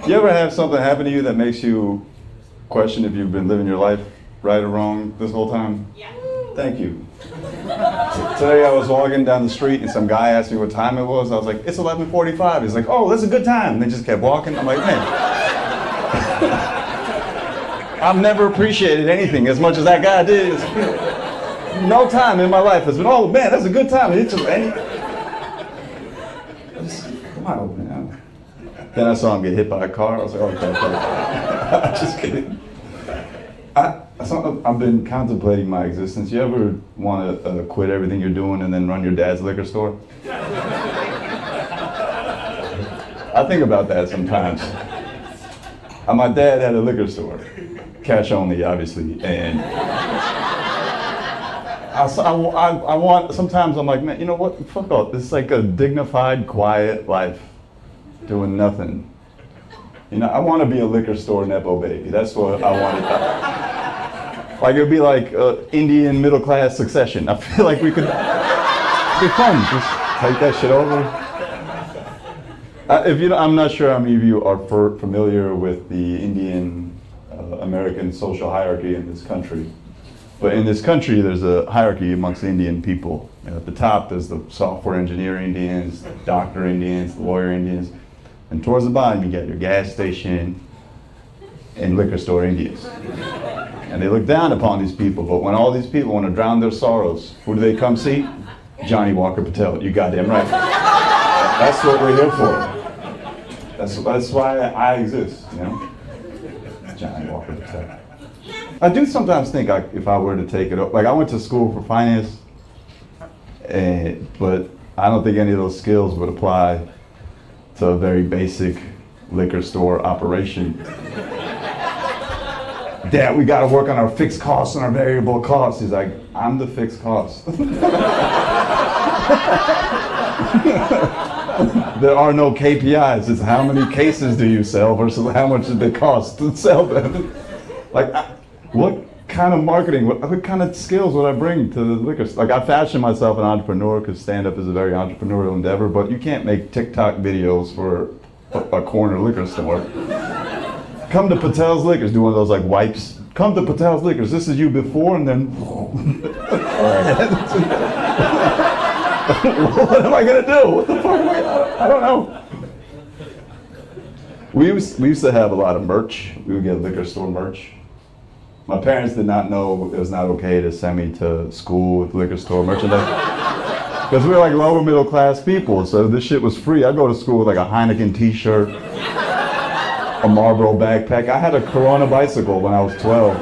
You ever have something happen to you that makes you question if you've been living your life right or wrong this whole time? Yeah. Thank you. Today I was walking down the street and some guy asked me what time it was. I was like, it's 11:45. He's like, oh, that's a good time. And they just kept walking. I'm like, man. I've never appreciated anything as much as that guy did. No time in my life has been, oh man, that's a good time. It's just, come on, man. Then I saw him get hit by a car. I was like, oh, okay. Just kidding. I've been contemplating my existence. You ever want to quit everything you're doing and then run your dad's liquor store? I think about that sometimes. My dad had a liquor store, cash only, obviously, and I want. Sometimes I'm like, man, you know what? Fuck off. It's like a dignified, quiet life, doing nothing. You know, I want to be a liquor store nepo baby. That's what I wanted. Like it would be like Indian middle class Succession. I feel like we could it'd be fun. Just take that shit over. I'm not sure how many of you are familiar with the Indian American social hierarchy in this country. But in this country, there's a hierarchy amongst the Indian people. And at the top, there's the software engineer Indians, doctor Indians, lawyer Indians. And towards the bottom, you get your gas station and liquor store Indians. And they look down upon these people, but when all these people want to drown their sorrows, who do they come see? Johnny Walker Patel. You goddamn right. That's what we're here for. That's why I exist, you know? Johnny Walker Patel. I do sometimes think if I were to take it up, like I went to school for finance, but I don't think any of those skills would apply to a very basic liquor store operation. Dad, we got to work on our fixed costs and our variable costs. He's like, I'm the fixed cost. There are no KPIs. It's how many cases do you sell versus how much did it cost to sell them. Like, what kind of marketing, what kind of skills would I bring to the liquor store? Like, I fashion myself an entrepreneur because stand-up is a very entrepreneurial endeavor, but you can't make TikTok videos for a corner liquor store. Come to Patel's Liquors, do one of those like wipes. Come to Patel's Liquors, this is you before and then. What am I gonna do? What the fuck am I don't know. We used to have a lot of merch. We would get liquor store merch. My parents did not know it was not okay to send me to school with liquor store merchandise. Because we were like lower middle class people, so this shit was free. I go to school with like a Heineken t-shirt, a Marlboro backpack. I had a Corona bicycle when I was 12.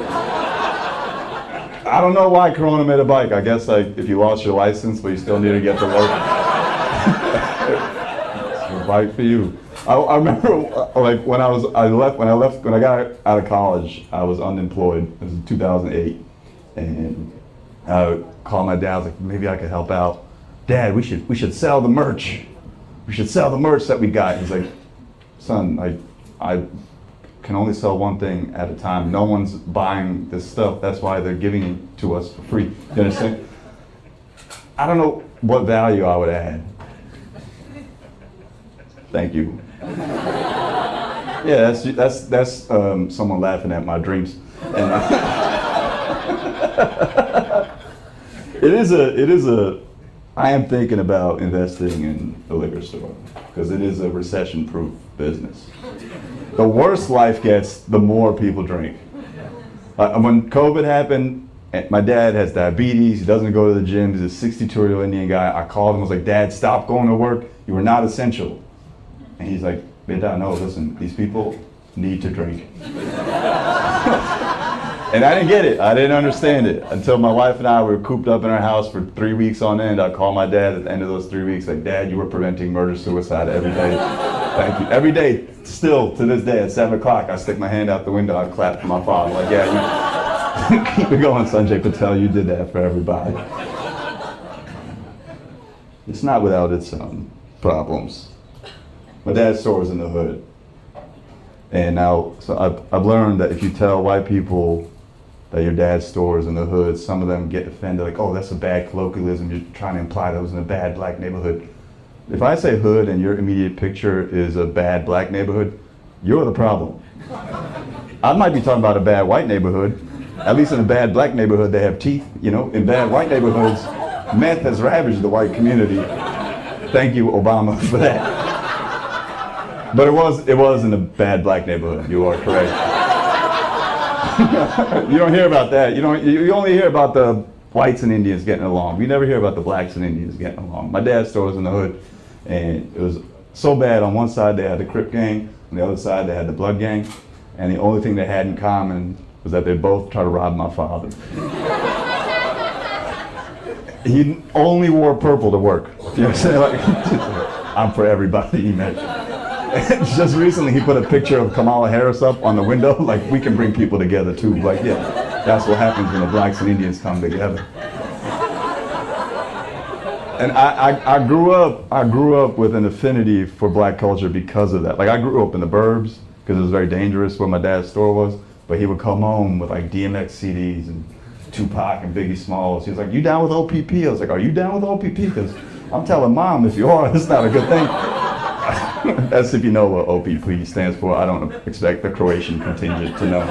I don't know why Corona made a bike. I guess like if you lost your license, but you still need to get to work. It's a bike for you. I remember like when I got out of college, I was unemployed. It was in 2008, and I called my dad. I was like, maybe I could help out. Dad, we should sell the merch. We should sell the merch that we got. He's like, son, I can only sell one thing at a time. No one's buying this stuff. That's why they're giving it to us for free. You understand? I don't know what value I would add. Thank you. Yeah, that's someone laughing at my dreams. And it is a. I am thinking about investing in a liquor store because it is a recession-proof business. The worse life gets, the more people drink. When COVID happened, my dad has diabetes, he doesn't go to the gym, he's a 62-year-old Indian guy. I called him, I was like, Dad, stop going to work, you are not essential. And he's like, Beta, no, listen, these people need to drink. And I didn't get it, I didn't understand it until my wife and I were cooped up in our house for 3 weeks on end. I called my dad at the end of those 3 weeks, like, Dad, you were preventing murder-suicide every day. Thank you. Every day, still to this day at 7 o'clock, I stick my hand out the window, I clap for my father, like, yeah, you keep it going, Sanjay Patel, you did that for everybody. It's not without its problems. My dad's store was in the hood. And now, so I've learned that if you tell white people that your dad's store is in the hood, some of them get offended, like, oh, that's a bad colloquialism, you're trying to imply that was in a bad black neighborhood. If I say hood and your immediate picture is a bad black neighborhood, You're the problem. I might be talking about a bad white neighborhood. At least in a bad black neighborhood, they have teeth. You know, in bad white neighborhoods, meth has ravaged the white community. Thank you, Obama, for that. But it was in a bad black neighborhood. You are correct. You don't hear about that. You only hear about the whites and Indians getting along. You never hear about the blacks and Indians getting along. My dad's store was in the hood, and it was so bad. On one side they had the Crip gang, on the other side they had the Blood gang, and the only thing they had in common was that they both tried to rob my father. He only wore purple to work. You know what I'm saying? Like, I'm for everybody, he meant. Just recently he put a picture of Kamala Harris up on the window, like, we can bring people together too. Like, yeah, that's what happens when the blacks and Indians come together. And I grew up with an affinity for black culture because of that. Like, I grew up in the burbs because it was very dangerous where my dad's store was, but he would come home with like DMX CDs and Tupac and Biggie Smalls. He was like, you down with OPP? I was like, are you down with OPP? Because I'm telling mom, if you are, it's not a good thing. That's if you know what OPP stands for. I don't expect the Croatian contingent to know.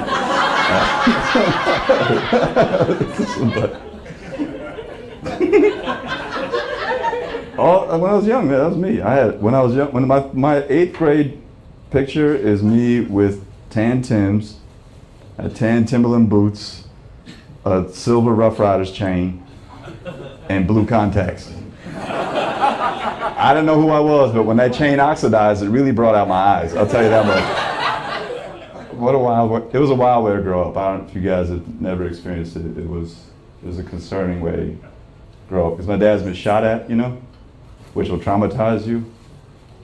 When I was young, that was me. When I was young, my 8th grade picture is me with tan Timbs, tan Timberland boots, a silver Rough Riders chain, and blue contacts. I didn't know who I was, but when that chain oxidized, it really brought out my eyes. I'll tell you that much. It was a wild way to grow up. I don't know if you guys have never experienced it. It was a concerning way to grow up. Because my dad's been shot at, which will traumatize you,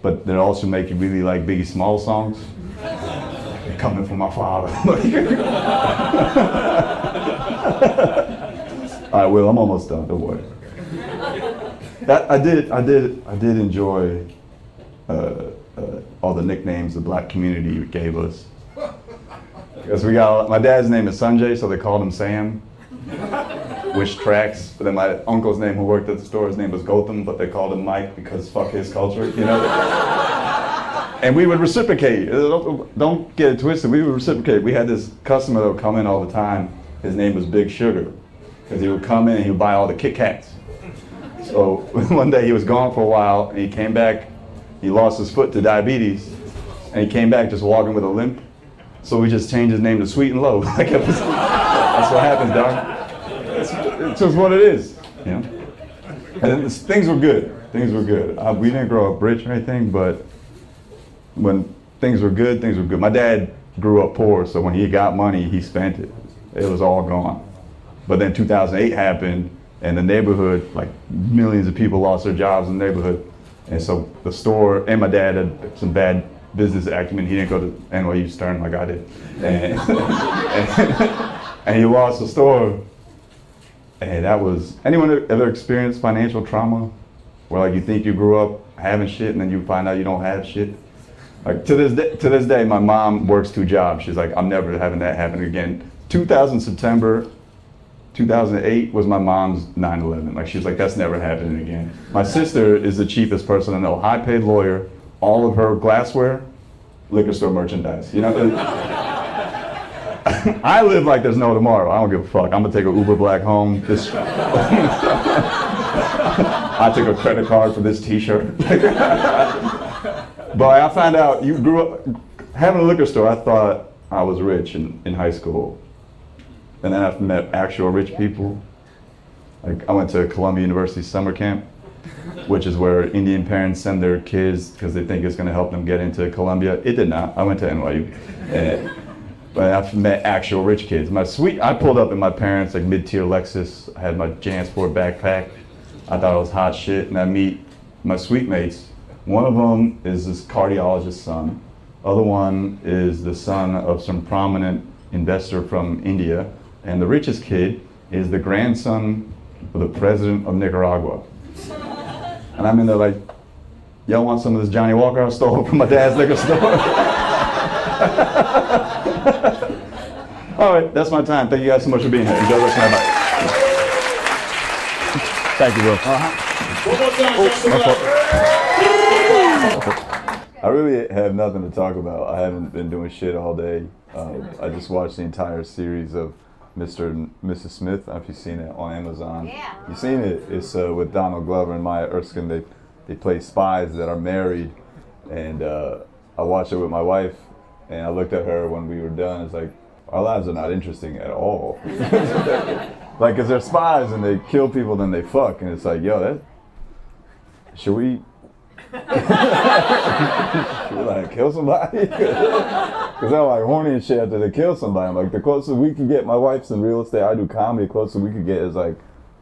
but it also make you really like Biggie Smalls songs. Coming from my father. All right, Will, I'm almost done, don't worry. I did enjoy all the nicknames the black community gave us. Because my dad's name is Sanjay, so they called him Sam, which tracks. But then my uncle's name, who worked at the store, his name was Gotham, but they called him Mike because fuck his culture, And we would reciprocate. Don't get it twisted. We would reciprocate. We had this customer that would come in all the time. His name was Big Sugar, because he would come in and he would buy all the Kit Kats. So one day he was gone for a while, and he came back. He lost his foot to diabetes, and he came back just walking with a limp. So we just changed his name to Sweet and Low. That's what happens, dog. It's just what it is, And things were good. Things were good. We didn't grow up rich or anything, but when things were good, things were good. My dad grew up poor, so when he got money, he spent it. It was all gone. But then 2008 happened, and the neighborhood, like millions of people lost their jobs in the neighborhood. And so the store, and my dad had some bad business acumen. He didn't go to NYU Stern like I did. And he lost the store. And that was, anyone ever experienced financial trauma? Where like you think you grew up having shit and then you find out you don't have shit? Like to this day, my mom works 2 jobs. She's like, I'm never having that happen again. September 2008 was my mom's 9/11. Like, she's like, that's never happening again. My sister is the cheapest person I know, high paid lawyer, all of her glassware, liquor store merchandise. I live like there's no tomorrow. I don't give a fuck. I'm gonna take an Uber Black home. I took a credit card for this t-shirt. But I found out you grew up having a liquor store. I thought I was rich in high school. And then I've met actual rich people. Like, I went to Columbia University summer camp, which is where Indian parents send their kids because they think it's gonna help them get into Columbia. It did not. I went to NYU. But I've met actual rich kids. I pulled up in my parents' like mid-tier Lexus. I had my JanSport backpack. I thought it was hot shit, and I meet my suite mates. One of them is this cardiologist's son. Other one is the son of some prominent investor from India. And the richest kid is the grandson of the president of Nicaragua. And I'm in there like, y'all want some of this Johnny Walker I stole from my dad's liquor store? All right, that's my time. Thank you guys so much for being here. Enjoy the rest of my night. Thank you, Will. One more time, I really have nothing to talk about. I haven't been doing shit all day. I just watched the entire series of Mr. and Mrs. Smith. I don't know if you've seen it on Amazon. Yeah. You've seen it? It's with Donald Glover and Maya Erskine. They play spies that are married. And I watched it with my wife. And I looked at her when we were done. It's like, our lives are not interesting at all. Like, because they're spies and they kill people, then they fuck. And it's like, yo, should we like kill somebody? Because I'm like horny and shit after they kill somebody. I'm like, the closest we can get, my wife's in real estate, I do comedy, the closest we could get is like,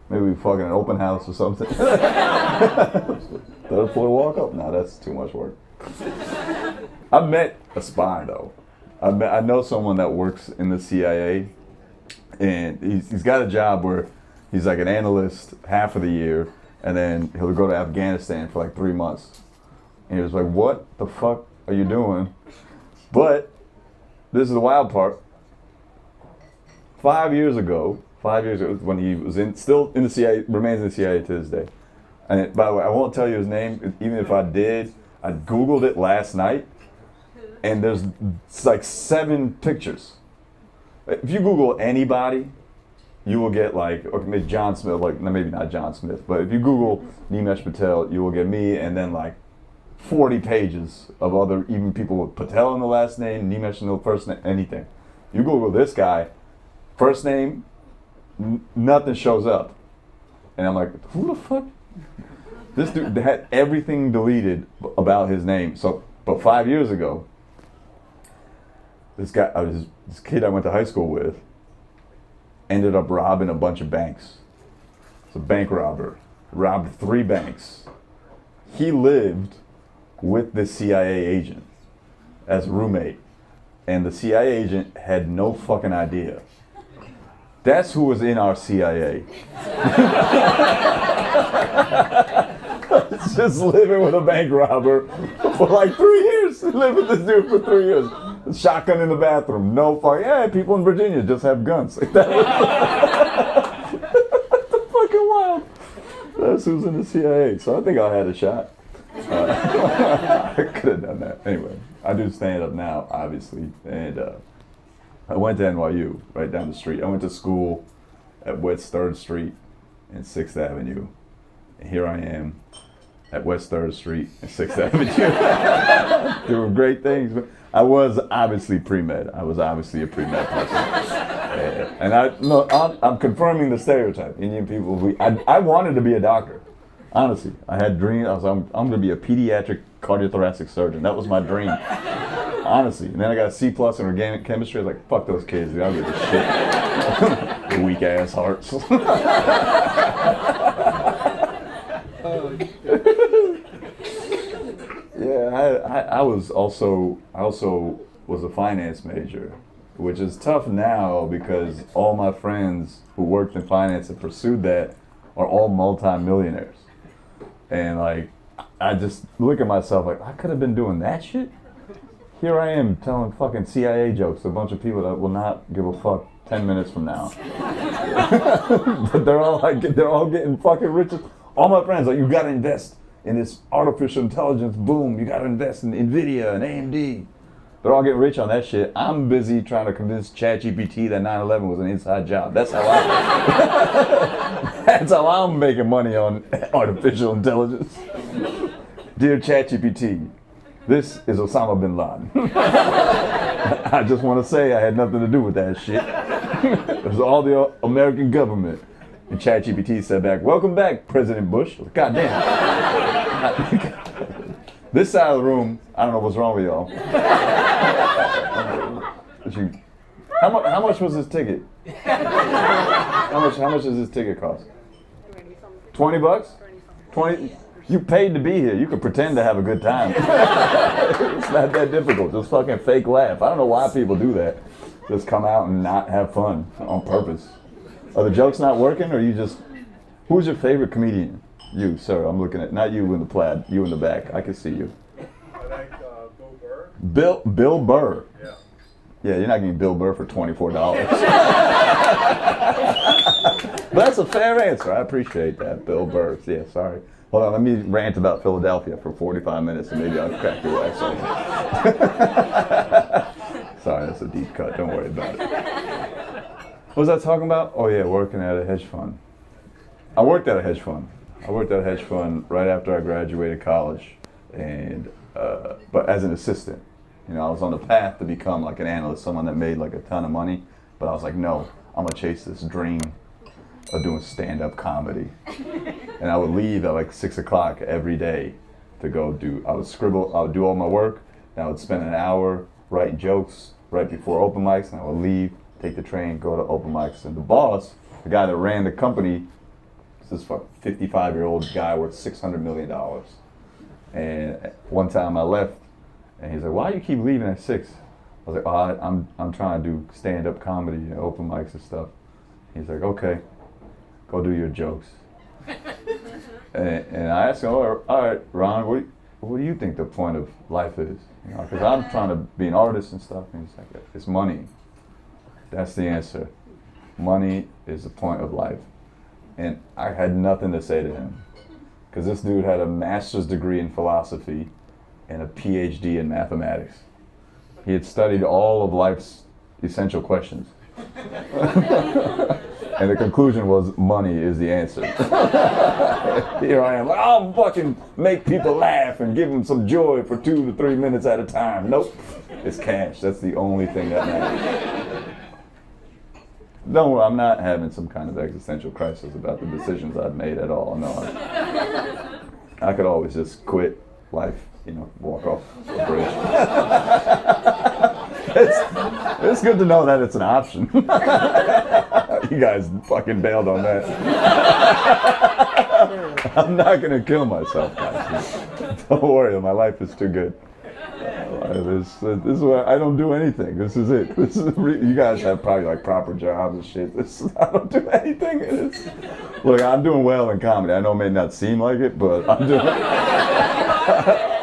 maybe we fucking an open house or something. Third floor walk up? No, that's too much work. I met a spy though. I know someone that works in the CIA, and he's got a job where he's like an analyst half of the year, and then he'll go to Afghanistan for like 3 months. And he was like, what the fuck are you doing? But this is the wild part. 5 years ago, when he was still in the CIA, remains in the CIA to this day. And by the way, I won't tell you his name, even if I did. I Googled it last night, and there's like 7 pictures. If you Google anybody, you will get like, okay, John Smith, like maybe not John Smith, but if you Google Nimesh Patel, you will get me, and then like 40 pages of other, even people with Patel in the last name, Nimesh in the first name, anything. You Google this guy, first name, nothing shows up. And I'm like, who the fuck? This dude had everything deleted about his name. So, but 5 years ago, this kid I went to high school with ended up robbing a bunch of banks. It's a bank robber. Robbed 3 banks. He lived with the CIA agent as a roommate. And the CIA agent had no fucking idea. That's who was in our CIA. Just living with a bank robber for like 3 years. Lived with this dude for 3 years. Shotgun in the bathroom. No fuck. Yeah, people in Virginia just have guns. Like that was that's fucking wild. That's who's in the CIA. So I think I had a shot. I could have done that. Anyway, I do stand up now, obviously. And I went to NYU, right down the street. I went to school at West 3rd Street and 6th Avenue. And here I am at West 3rd Street and 6th Avenue. Doing great things. But I was obviously pre-med. I was obviously a pre-med person. And I'm confirming the stereotype. Indian people, I wanted to be a doctor. Honestly, I had dreams. I'm going to be a pediatric cardiothoracic surgeon. That was my dream. Honestly. And then I got a C+ in organic chemistry. I was like, fuck those kids, dude. I don't give a shit. Weak ass hearts. Yeah, I also was a finance major, which is tough now because all my friends who worked in finance and pursued that are all multi-millionaires. And like, I just look at myself like, I could have been doing that shit. Here I am telling fucking CIA jokes to a bunch of people that will not give a fuck 10 minutes from now. But they're all getting fucking rich. All my friends like, you gotta invest in this artificial intelligence boom. You gotta invest in NVIDIA and AMD. They're all getting rich on that shit. I'm busy trying to convince ChatGPT that 9/11 was an inside job. That's how I'm making money on artificial intelligence. Dear ChatGPT, this is Osama bin Laden. I just want to say I had nothing to do with that shit. It was all the American government. And ChatGPT said back, welcome back, President Bush. God damn. This side of the room, I don't know what's wrong with y'all. How much was this ticket? How much does this ticket cost? $20? 20? You paid to be here. You could pretend to have a good time. It's not that difficult. Just fucking fake laugh. I don't know why people do that. Just come out and not have fun on purpose. Are the jokes not working, or you just... Who's your favorite comedian? You, sir. I'm looking at... Not you in the plaid. You in the back. I can see you. I like Bill Burr. Bill Burr? Yeah. Yeah, you're not getting Bill Burr for $24. But that's a fair answer. I appreciate that, Bill Burr. Yeah, sorry. Hold on, let me rant about Philadelphia for 45 minutes and maybe I'll crack your wax open. Sorry, that's a deep cut. Don't worry about it. What was I talking about? Oh yeah, working at a hedge fund. I worked at a hedge fund. Right after I graduated college, and but as an assistant. You know, I was on the path to become like an analyst, someone that made like a ton of money. But I was like, no, I'm gonna chase this dream of doing stand-up comedy. And I would leave at like 6 o'clock every day to go do. I would do all my work, and I would spend an hour writing jokes right before open mics, and I would leave, take the train, go to open mics. And the boss, the guy that ran the company, this 55-year-old guy worth $600 million. And one time I left, and he's like, "Why do you keep leaving at 6?" I was like, "Oh, I'm trying to do stand-up comedy and open mics and stuff." He's like, "Okay, go do your jokes." and I asked him, "All right, Ron, what do you think the point of life is?" You know, because I'm trying to be an artist and stuff. And he's like, "It's money. That's the answer. Money is the point of life." And I had nothing to say to him, because this dude had a master's degree in philosophy and a PhD in mathematics. He had studied all of life's essential questions. And the conclusion was, money is the answer. Here I am, like, I'll fucking make people laugh and give them some joy for 2 to 3 minutes at a time. Nope, it's cash. That's the only thing that matters. No, I'm not having some kind of existential crisis about the decisions I've made at all. No, I could always just quit life, you know, walk off a bridge. It's good to know that it's an option. You guys fucking bailed on that. I'm not gonna kill myself, guys. Don't worry, my life is too good. This is where I don't do anything. This is it. You guys have probably like proper jobs and shit. I don't do anything. Look, I'm doing well in comedy. I know it may not seem like it, but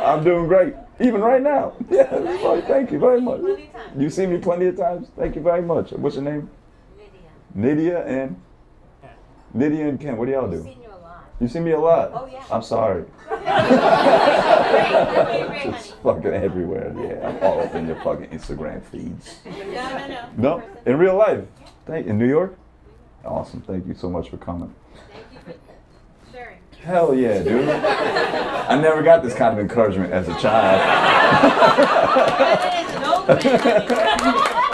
I'm doing great. Even right now. Yeah, like, thank you very much. You see me plenty of times. Thank you very much. What's your name? Nydia and Ken. What do y'all do? You see me a lot. Oh, yeah. I'm sorry. Just fucking everywhere. Yeah, I'm all up in your fucking Instagram feeds. No, in real life. In New York? Awesome. Thank you so much for coming. Thank you for sharing. Hell yeah, dude. I never got this kind of encouragement as a child.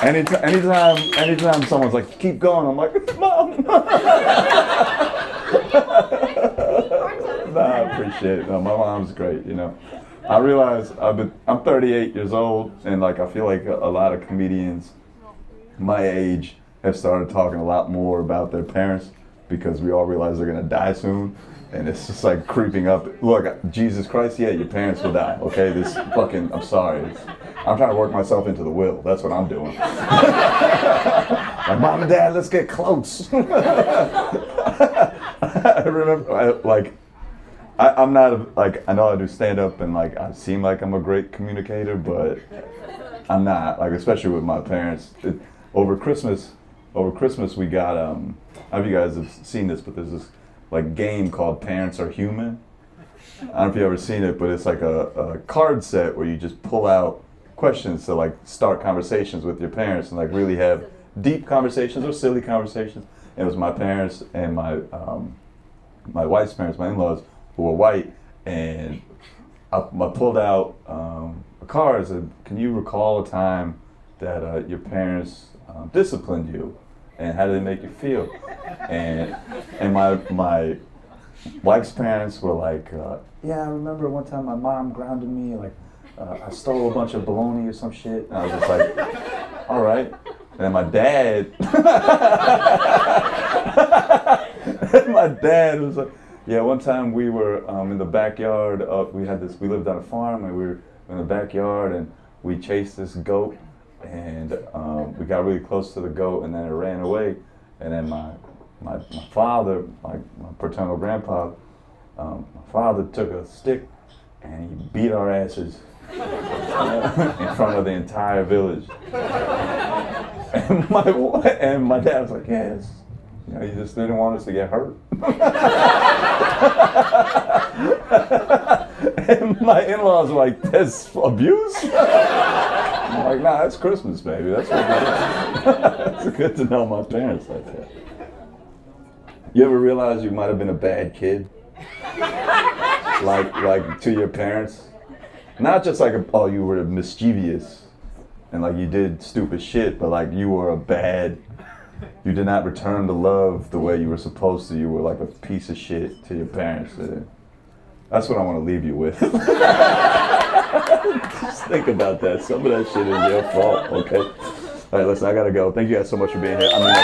Anytime someone's like, keep going, I'm like, Mom. Nah, I appreciate it. No, my mom's great, you know. I realize I'm 38 years old, and like I feel like a lot of comedians my age have started talking a lot more about their parents, because we all realize they're gonna die soon, and it's just like creeping up. Look, Jesus Christ, yeah, your parents will die, okay? I'm sorry. I'm trying to work myself into the will. That's what I'm doing. Like, Mom and Dad, let's get close. I remember, I'm not, I know I do stand-up, and like I seem like I'm a great communicator, but I'm not, like, especially with my parents. Over Christmas we got, I don't know if you guys have seen this, but there's this like game called Parents Are Human. I don't know if you've ever seen it, but it's like a card set where you just pull out questions to like start conversations with your parents and like really have deep conversations or silly conversations. And it was my parents and my wife's parents, my in-laws, who were white, and I pulled out a card and said, "Can you recall a time that your parents disciplined you, and how did they make you feel?" And my wife's parents were like, "Yeah, I remember one time my mom grounded me, like I stole a bunch of bologna or some shit." And I was just like, "All right." And then my dad was like, "Yeah, one time we were in the backyard we lived on a farm, and we were in the backyard, and we chased this goat, and we got really close to the goat, and then it ran away. And then my father, my paternal grandpa, my father took a stick and he beat our asses in front of the entire village." And my dad was like, "Yeah, You know, he just didn't want us to get hurt. And my in-laws were like, "That's abuse?" I'm like, "Nah, that's Christmas, baby. That's what it is." It's good to know my parents like that. You ever realize you might have been a bad kid? Like to your parents? Not just like, oh, you were mischievous and like you did stupid shit, but like you were you did not return the love the way you were supposed to. You were like a piece of shit to your parents. That's what I want to leave you with. Just think about that. Some of that shit is your fault, okay? All right, listen, I gotta go. Thank you guys so much for being here. I mean,